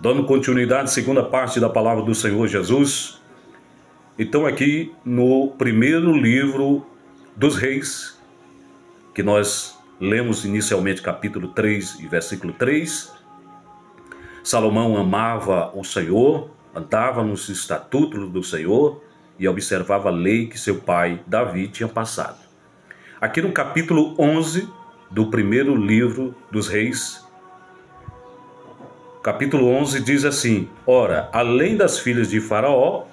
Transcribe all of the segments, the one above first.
Dando continuidade à segunda parte da palavra do Senhor Jesus. Então aqui no primeiro livro dos Reis, que nós lemos inicialmente capítulo 3 e versículo 3, Salomão amava o Senhor, andava nos estatutos do Senhor e observava a lei que seu pai Davi tinha passado. Aqui no capítulo 11 do primeiro livro dos Reis, capítulo 11 diz assim: Ora, além das filhas de Faraó,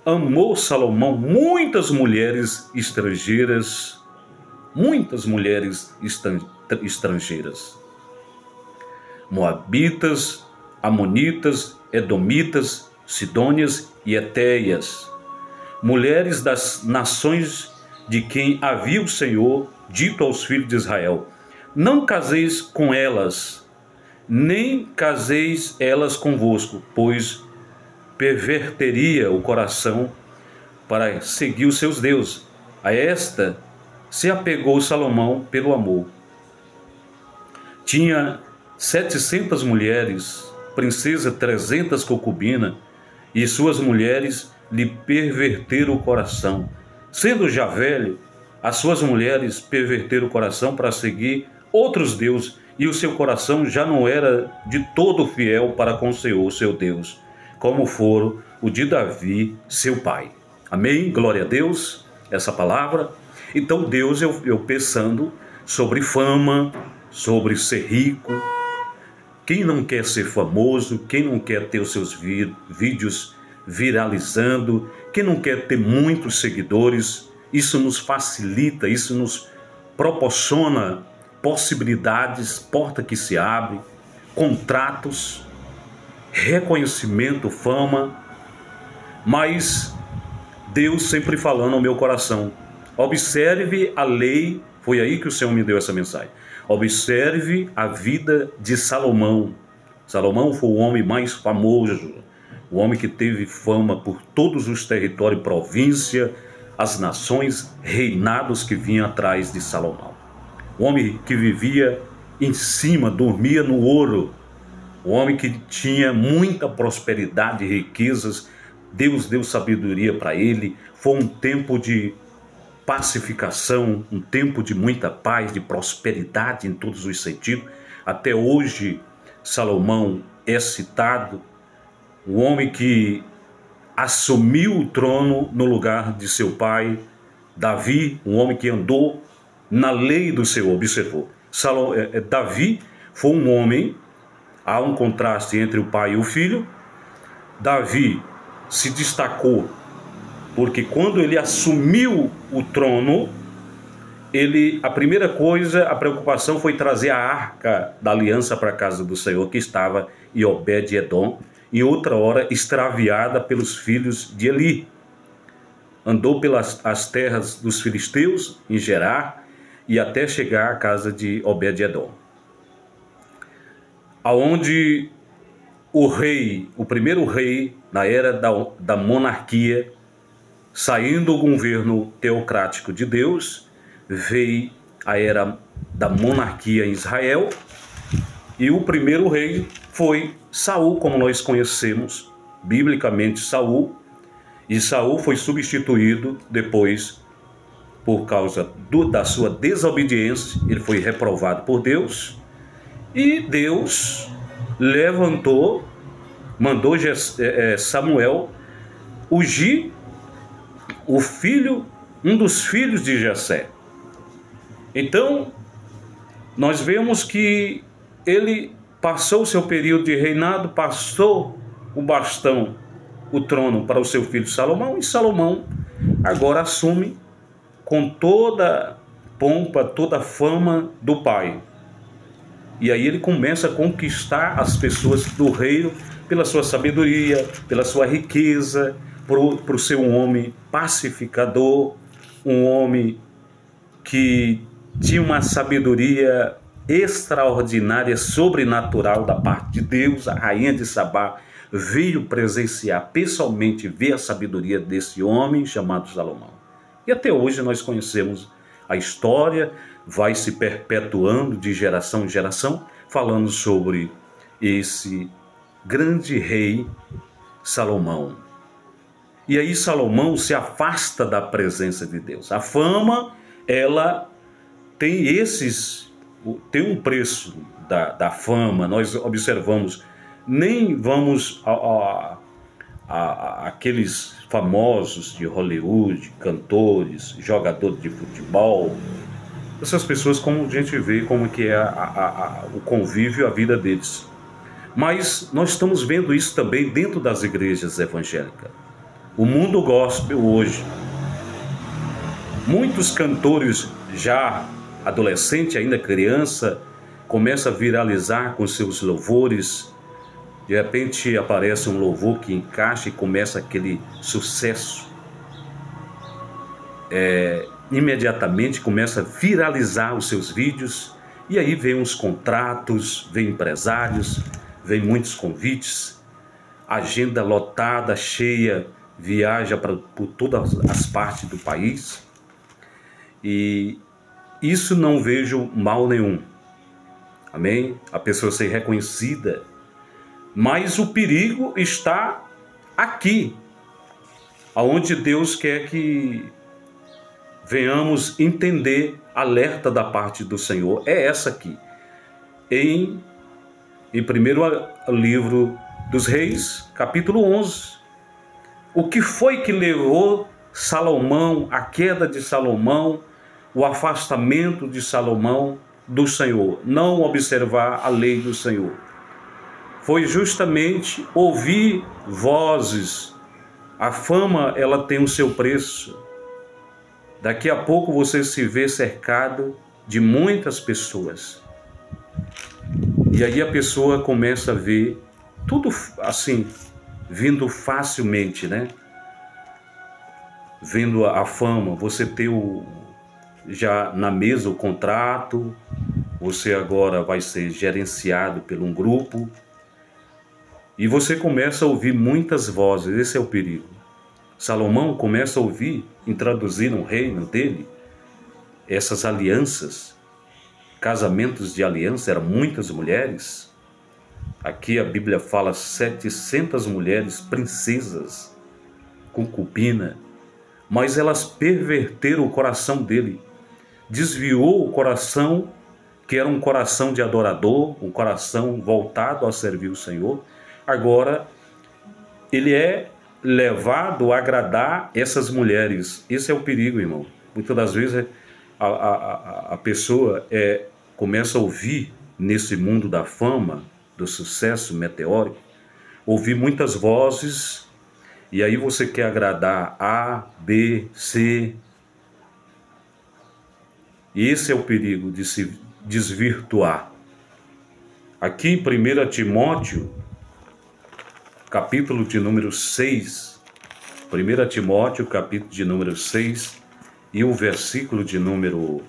amou Salomão muitas mulheres estrangeiras, moabitas, amonitas, edomitas, sidônias e etéias, mulheres das nações de quem havia o Senhor dito aos filhos de Israel: não caseis com elas, nem caseis elas convosco, pois perverteria o coração para seguir os seus deuses. A esta se apegou Salomão pelo amor. Tinha 700 mulheres, princesa 300 concubinas, e suas mulheres lhe perverteram o coração. Sendo já velho, as suas mulheres perverteram o coração para seguir outros deuses, e o seu coração já não era de todo fiel para com o Senhor, seu Deus, como foram o de Davi, seu pai. Amém? Glória a Deus, essa palavra. Então Deus, eu pensando sobre fama, sobre ser rico. Quem não quer ser famoso? Quem não quer ter os seus vídeos viralizando? Quem não quer ter muitos seguidores? Isso nos facilita, isso nos proporciona possibilidades, porta que se abre, contratos, reconhecimento, fama. Mas Deus sempre falando ao meu coração: observe a lei. Foi aí que o Senhor me deu essa mensagem. Observe a vida de Salomão. Salomão foi o homem mais famoso, o homem que teve fama por todos os territórios, província, as nações, reinados que vinham atrás de Salomão. O homem que vivia em cima, dormia no ouro. O homem que tinha muita prosperidade e riquezas. Deus deu sabedoria para ele. Foi um tempo de pacificação, um tempo de muita paz, de prosperidade em todos os sentidos. Até hoje, Salomão é citado, o homem que assumiu o trono no lugar de seu pai, Davi, um homem que andou na lei do Senhor. Observou, Davi foi um homem, há um contraste entre o pai e o filho. Davi se destacou porque quando ele assumiu o trono, a primeira coisa, a preocupação foi trazer a arca da aliança para a casa do Senhor, que estava em Obed-edom, em outra hora extraviada pelos filhos de Eli. Andou pelas as terras dos filisteus, em Gerar, e até chegar à casa de Obed-edom, aonde o primeiro rei, na era da monarquia, saindo do governo teocrático de Deus, veio a era da monarquia em Israel, e o primeiro rei foi Saul, como nós conhecemos biblicamente Saul, e Saul foi substituído depois, por causa da sua desobediência, ele foi reprovado por Deus, e Deus mandou Samuel ungir um dos filhos de Jessé. Então, nós vemos que ele passou o seu período de reinado, passou o bastão, o trono para o seu filho Salomão, e Salomão agora assume com toda pompa, toda a fama do pai. E aí ele começa a conquistar as pessoas do reino pela sua sabedoria, pela sua riqueza, por ser um homem pacificador, um homem que tinha uma sabedoria extraordinária, sobrenatural da parte de Deus. A rainha de Sabá veio presenciar pessoalmente, ver a sabedoria desse homem chamado Salomão. E até hoje nós conhecemos a história, vai se perpetuando de geração em geração, falando sobre esse grande rei Salomão. E aí Salomão se afasta da presença de Deus. A fama, ela tem um preço da fama. Nós observamos, nem vamos aqueles famosos de Hollywood, cantores, jogadores de futebol, essas pessoas, como a gente vê como que é o convívio, a vida deles. Mas nós estamos vendo isso também dentro das igrejas evangélicas. O mundo gospel hoje, muitos cantores já adolescente, ainda criança, começa a viralizar com seus louvores. De repente aparece um louvor que encaixa e começa aquele sucesso. Imediatamente começa a viralizar os seus vídeos, e aí vem os contratos, vem empresários, vem muitos convites, agenda lotada, cheia, viaja por todas as partes do país. E isso não vejo mal nenhum. Amém? A pessoa ser reconhecida. Mas o perigo está aqui, aonde Deus quer que venhamos entender, alerta da parte do Senhor. É essa aqui. Em primeiro livro dos Reis, capítulo 11. O que foi que levou Salomão, a queda de Salomão, o afastamento de Salomão do Senhor? Não observar a lei do Senhor. Foi justamente ouvir vozes. A fama, ela tem o seu preço. Daqui a pouco você se vê cercado de muitas pessoas. E aí a pessoa começa a ver tudo assim, vindo facilmente, né? Vendo a fama, você ter já na mesa o contrato, você agora vai ser gerenciado por um grupo, e você começa a ouvir muitas vozes. Esse é o perigo. Salomão começa a ouvir, introduzir no reino dele, essas alianças, casamentos de aliança, eram muitas mulheres. Aqui a Bíblia fala 700 mulheres, princesas, concubina, mas elas perverteram o coração dele, desviou o coração, que era um coração de adorador, um coração voltado a servir o Senhor. Agora, ele é levado a agradar essas mulheres. Esse é o perigo, irmão. Muitas das vezes a pessoa começa a ouvir nesse mundo da fama, do sucesso meteórico, ouvir muitas vozes, e aí você quer agradar A, B, C. E esse é o perigo de se desvirtuar. Aqui em 1 Timóteo, capítulo de número 6, 1 Timóteo, capítulo de número 6, e o versículo de número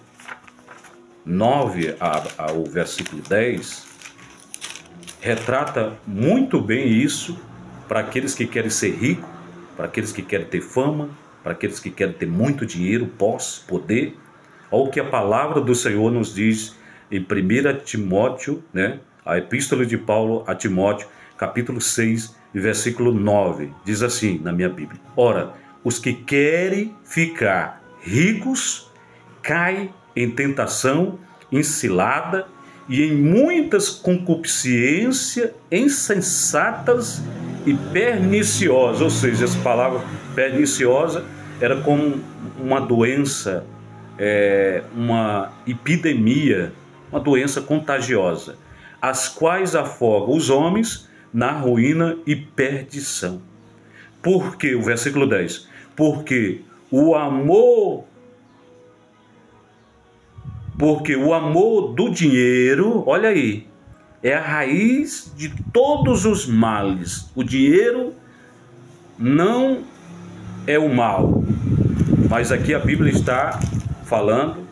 9 ao versículo 10, retrata muito bem isso para aqueles que querem ser ricos, para aqueles que querem ter fama, para aqueles que querem ter muito dinheiro, posse, poder. Olha o que a palavra do Senhor nos diz em 1 Timóteo, né? A epístola de Paulo a Timóteo, capítulo 6, versículo 9, diz assim na minha Bíblia: ora, os que querem ficar ricos caem em tentação, em cilada e em muitas concupiscências insensatas e perniciosas. Ou seja, essa palavra perniciosa era como uma doença, uma epidemia, uma doença contagiosa, as quais afogam os homens na ruína e perdição. Porque, o versículo 10, porque o amor do dinheiro, olha aí, é a raiz de todos os males. O dinheiro não é o mal, mas aqui a Bíblia está falando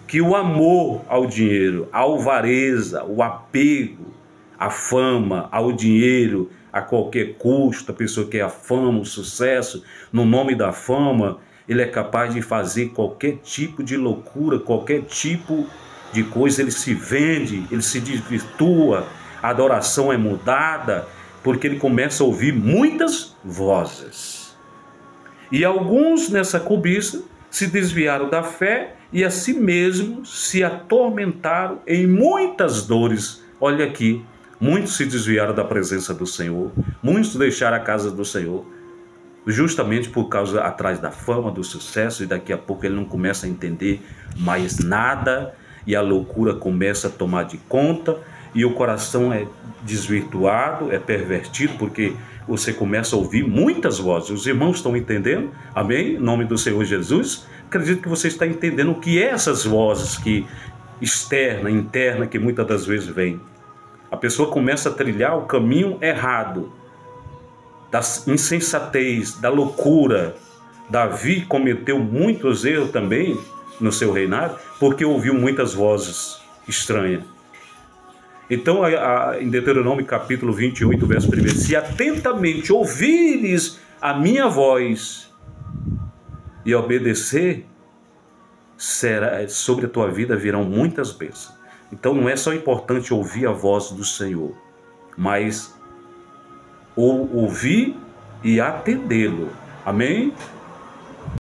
que o amor ao dinheiro, a avareza, o apego, a fama, ao dinheiro, a qualquer custo, a pessoa quer a fama, o sucesso, no nome da fama, ele é capaz de fazer qualquer tipo de loucura, qualquer tipo de coisa, ele se vende, ele se desvirtua, a adoração é mudada, porque ele começa a ouvir muitas vozes. E alguns nessa cobiça se desviaram da fé e a si mesmos se atormentaram em muitas dores. Olha aqui, muitos se desviaram da presença do Senhor, muitos deixaram a casa do Senhor, justamente por causa atrás da fama, do sucesso, e daqui a pouco ele não começa a entender mais nada, e a loucura começa a tomar de conta, e o coração é desvirtuado, é pervertido, porque você começa a ouvir muitas vozes. Os irmãos estão entendendo? Amém? Em nome do Senhor Jesus. Acredito que você está entendendo o que é essas vozes que externa, interna, que muitas das vezes vem. A pessoa começa a trilhar o caminho errado, da insensatez, da loucura. Davi cometeu muitos erros também no seu reinado, porque ouviu muitas vozes estranhas. Então, em Deuteronômio capítulo 28, verso 1, se atentamente ouvires a minha voz e obedecer, sobre a tua vida virão muitas bênçãos. Então não é só importante ouvir a voz do Senhor, mas ouvir e atendê-lo. Amém?